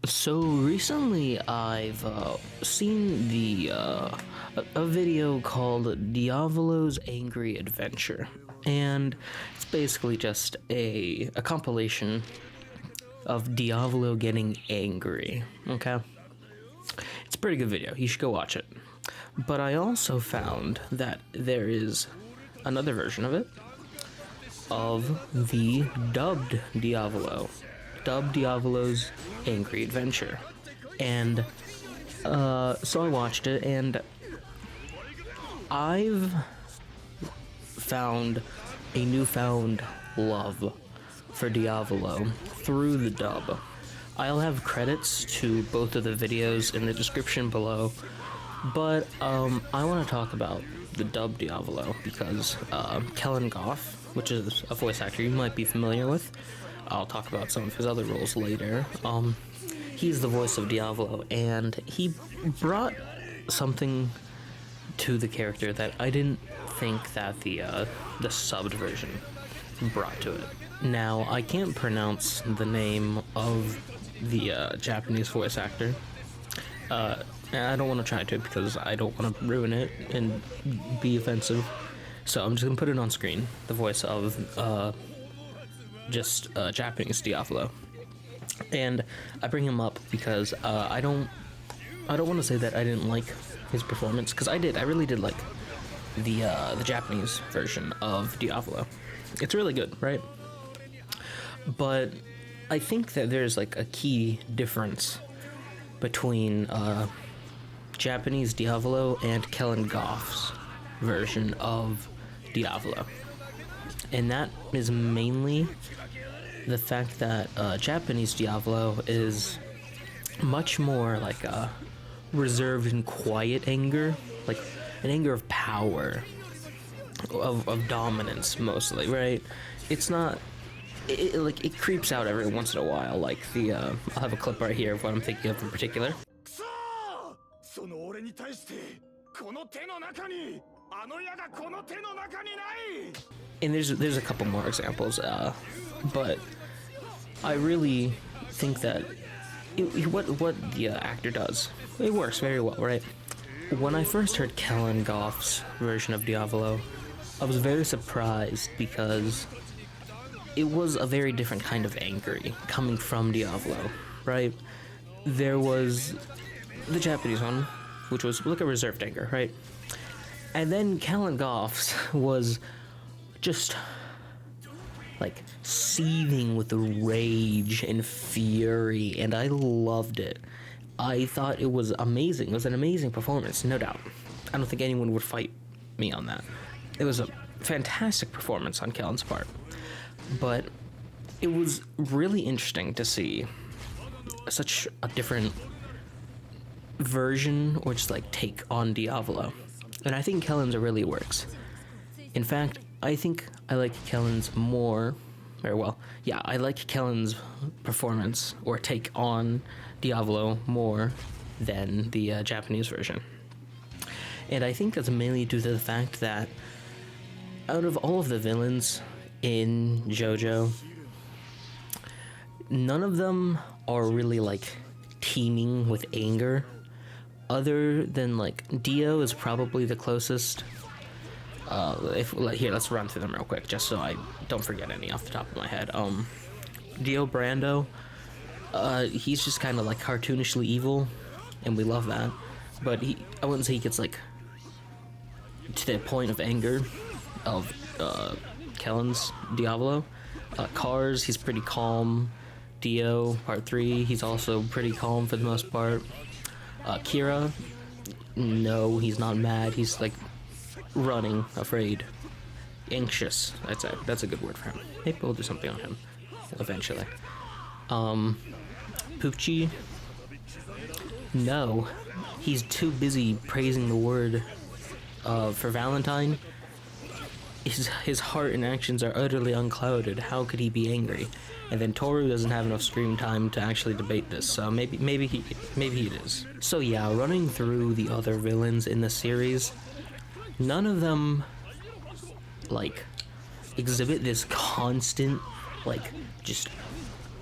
So recently, I've seen a video called Diavolo's Angry Adventure, and it's basically just a compilation of Diavolo getting angry. Okay, it's a pretty good video. You should go watch it. But I also found that there is another version of it, of the dubbed Diavolo. Dub Diavolo's Angry Adventure. And so I watched it, and I've found a newfound love for Diavolo through the dub. I'll have credits to both of the videos in the description below, but I want to talk about the dub Diavolo because Kellen Goff, which is a voice actor you might be familiar with, I'll talk about some of his other roles later. He's the voice of Diavolo, and he brought something to the character that I didn't think that the subbed version brought to it. Now, I can't pronounce the name of the Japanese voice actor. I don't want to try to because I don't want to ruin it and be offensive. So I'm just going to put it on screen, the voice of Japanese Diavolo. And I bring him up because I don't want to say that I didn't like his performance, because I did. I really did like the Japanese version of Diavolo. It's really good, right? But I think that there's like a key difference between Japanese Diavolo and Kellen Goff's version of Diavolo. And that is mainly the fact that Japanese Diavolo is much more like a reserved and quiet anger, like an anger of power, of dominance mostly, right? It's not, it creeps out every once in a while, like I'll have a clip right here of what I'm thinking of in particular. And there's a couple more examples, but I really think that what the actor does, it works very well, right? When I first heard Kellen Goff's version of Diavolo, I was very surprised because it was a very different kind of angry coming from Diavolo, right? There was the Japanese one, which was like a reserved anger, right? And then Kellen Goff's was just like seething with rage and fury, and I loved it. I thought it was amazing. It was an amazing performance, no doubt. I don't think anyone would fight me on that. It was a fantastic performance on Kellen's part. But it was really interesting to see such a different version, or just like take on Diavolo. And I think Kellen's really works. In fact, I think I like Kellen's more, very well. Yeah, I like Kellen's performance or take on Diavolo more than the Japanese version. And I think that's mainly due to the fact that out of all of the villains in JoJo, none of them are really like teeming with anger, other than like Dio is probably the closest. Here, let's run through them real quick, just so I don't forget any off the top of my head. Dio Brando, he's just kind of like cartoonishly evil, and we love that. But I wouldn't say he gets like to the point of anger of Kellen's Diavolo. Cars, he's pretty calm. Dio, part 3, he's also pretty calm for the most part. Kira, no, he's not mad. He's like running, afraid, anxious. That's a good word for him. Maybe we'll do something on him eventually. Poochie, no, he's too busy praising the word for Valentine. His heart and actions are utterly unclouded. How could he be angry? And then Toru doesn't have enough screen time to actually debate this, so maybe he is. So yeah, running through the other villains in the series, none of them like exhibit this constant like just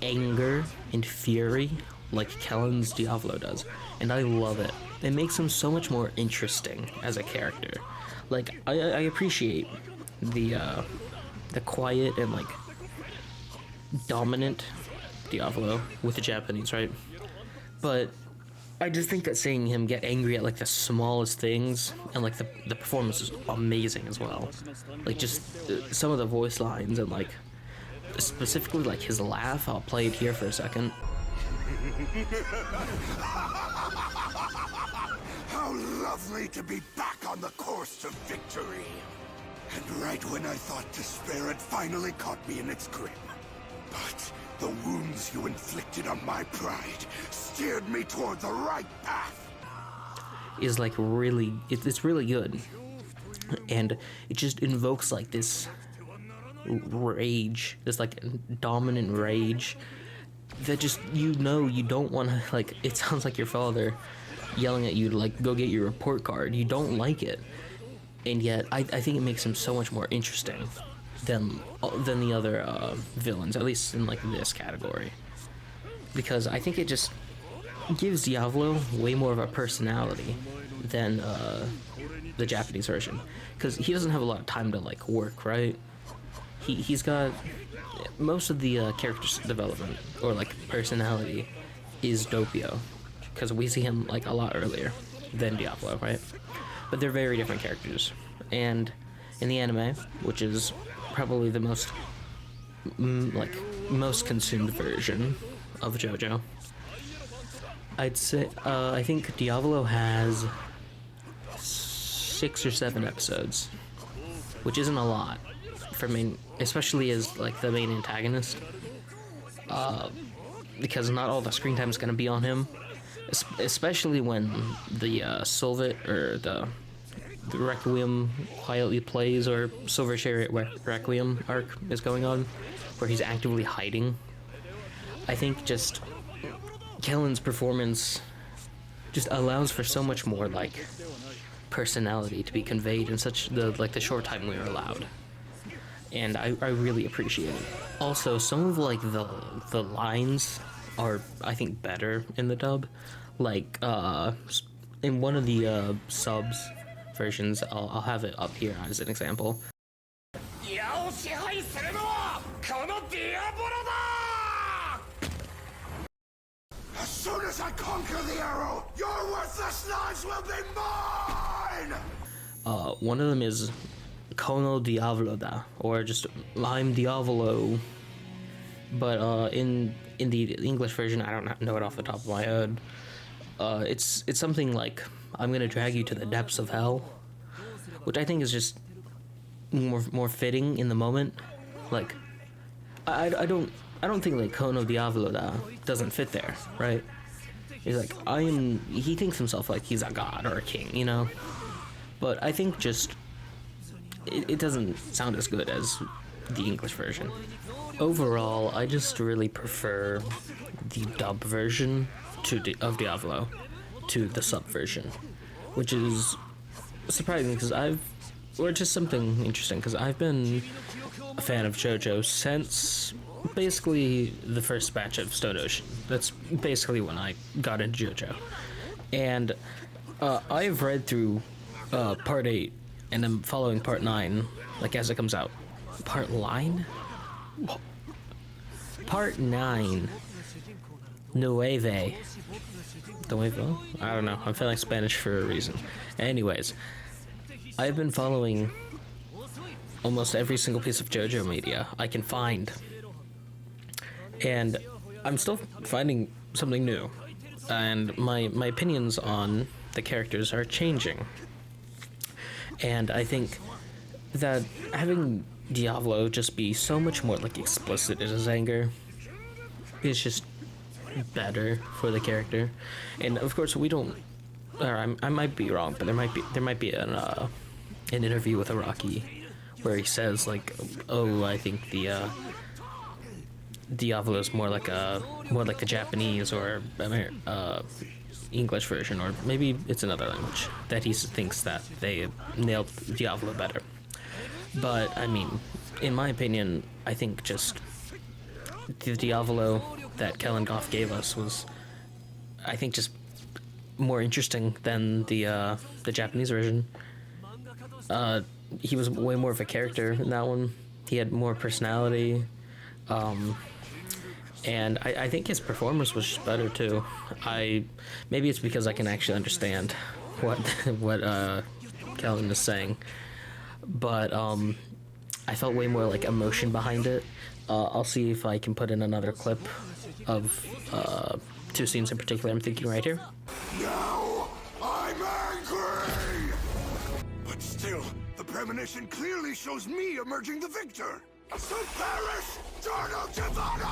anger and fury like Kellen's Diavolo does, and I love it. It makes him so much more interesting as a character. Like, I appreciate the quiet and like dominant Diavolo with the Japanese, right? But I just think that seeing him get angry at like the smallest things, and like the performance is amazing as well. Like just some of the voice lines, and like specifically like his laugh. I'll play it here for a second. How lovely to be back on the course to victory. And right when I thought despair had finally caught me in its grip. But the wounds you inflicted on my pride steered me toward the right path. Is like really, it's really good. And it just invokes like this rage, this like dominant rage that just, you don't want to, like, it sounds like your father yelling at you to like go get your report card. You don't like it, and yet I think it makes him so much more interesting than the other villains, at least in like this category, because I think it just gives Diavolo way more of a personality than the Japanese version, because he doesn't have a lot of time to like work, right? He's got most of the character development or like personality is Doppio, because we see him like a lot earlier than Diavolo, right? But they're very different characters. And in the anime, which is probably the most most consumed version of JoJo, I'd say I think Diavolo has 6 or 7 episodes, which isn't a lot for main, especially as like the main antagonist, because not all the screen time is going to be on him, especially when the Solvit or the Requiem quietly plays, or Silver Chariot Requiem arc is going on, where he's actively hiding. I think just Kellen's performance just allows for so much more like personality to be conveyed in such the short time we were allowed, and I really appreciate it. Also, some of like the lines are, I think, better in the dub. Like in one of the subs versions, I'll have it up here as an example. As soon as I conquer the arrow, your worthless lives will be mine! One of them is Kono Diavolo da, or just I'm Diavolo. But in the English version, I don't know it off the top of my head. It's something like, I'm gonna drag you to the depths of hell, which I think is just more fitting in the moment. Like, I don't think like Kono Diavolo da doesn't fit there, right? He's like, he thinks himself like he's a god or a king, you know? But I think just, it doesn't sound as good as the English version. Overall, I just really prefer the dub version of Diavolo to the sub version, which is surprising or just something interesting, because I've been a fan of JoJo since basically the first batch of Stone Ocean. That's basically when I got into JoJo, and I've read through part 8, and I'm following part 9 like as it comes out. Part 9? Part 9. Nueve. Nuevo? I don't know. I'm feeling Spanish for a reason. Anyways, I've been following almost every single piece of JoJo media I can find, and I'm still finding something new, and my opinions on the characters are changing. And I think that having Diavolo just be so much more like explicit in his anger is just better for the character. And of course, we don't, or I might be wrong, but there might be an interview with Araki where he says like, oh, I think the Diavolo is more like the Japanese or English version, or maybe it's another language, that he thinks that they nailed Diavolo better. But I mean, in my opinion, I think just the Diavolo that Kellen Goff gave us was I think just more interesting than the Japanese version. He was way more of a character in that one. He had more personality, and I think his performance was just better too. Maybe it's because I can actually understand what Kellen is saying, but I felt way more like emotion behind it. I'll see if I can put in another clip of two scenes in particular I'm thinking right here. Now I'm angry! But still, the premonition clearly shows me emerging the victor! So perish, Dub Diavolo!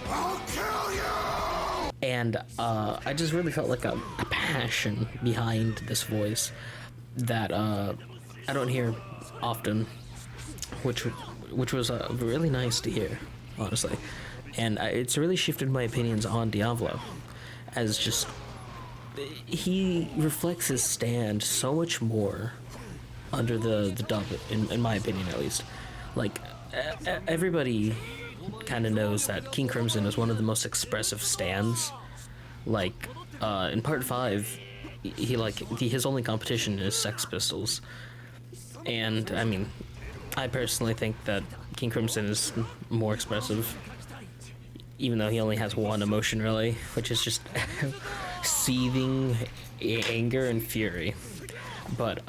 I'll kill you! And I just really felt like a passion behind this voice that I don't hear often, which was really nice to hear, honestly. And it's really shifted my opinions on Diavolo, as just he reflects his stand so much more under the dub, in my opinion at least. Like everybody kind of knows that King Crimson is one of the most expressive stands. Like in part 5, his only competition is Sex Pistols, and I mean, I personally think that King Crimson is more expressive, even though he only has one emotion really, which is just seething anger and fury. But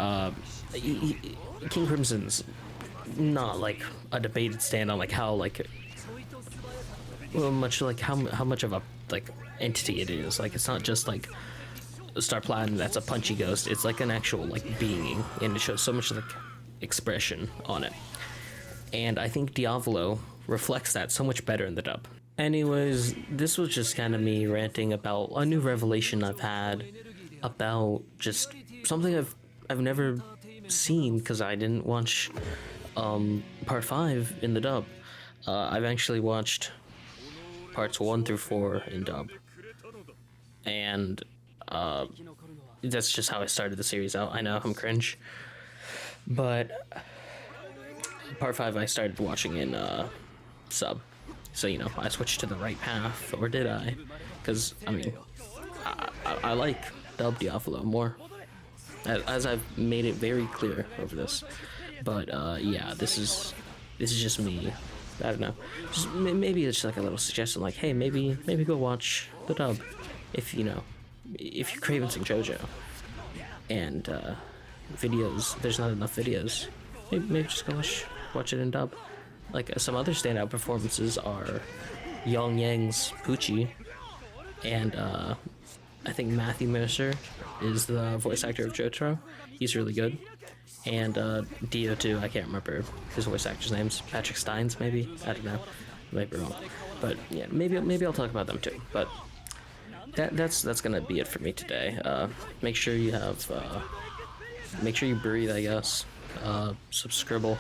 King Crimson's not like a debated stand on like how much of a like entity it is. Like it's not just like Star Platinum that's a punchy ghost. It's like an actual like being, and it shows so much like expression on it. And I think Diavolo reflects that so much better in the dub. Anyways, this was just kind of me ranting about a new revelation I've had about just something I've never seen because I didn't watch part 5 in the dub. I've actually watched parts 1 through 4 in dub, and that's just how I started the series out. I know I'm cringe, but part 5 I started watching in sub, so you know I switched to the right path, or did I? Because I mean, I like Dub Diavolo more, as I've made it very clear over this. But yeah, this is just me. I don't know. Just, maybe it's like a little suggestion, like, hey, maybe go watch the dub if you're craving some JoJo. And videos, there's not enough videos. Maybe just go watch it in dub. Like some other standout performances are Yang Yang's Poochie, and I think Matthew Mercer is the voice actor of Jotaro. He's really good. And Dio too. I can't remember his voice actor's names. Patrick Steins, maybe. I don't know. I might be wrong. But yeah, maybe I'll talk about them too. But that's gonna be it for me today. Make sure you breathe, I guess. Subscribe.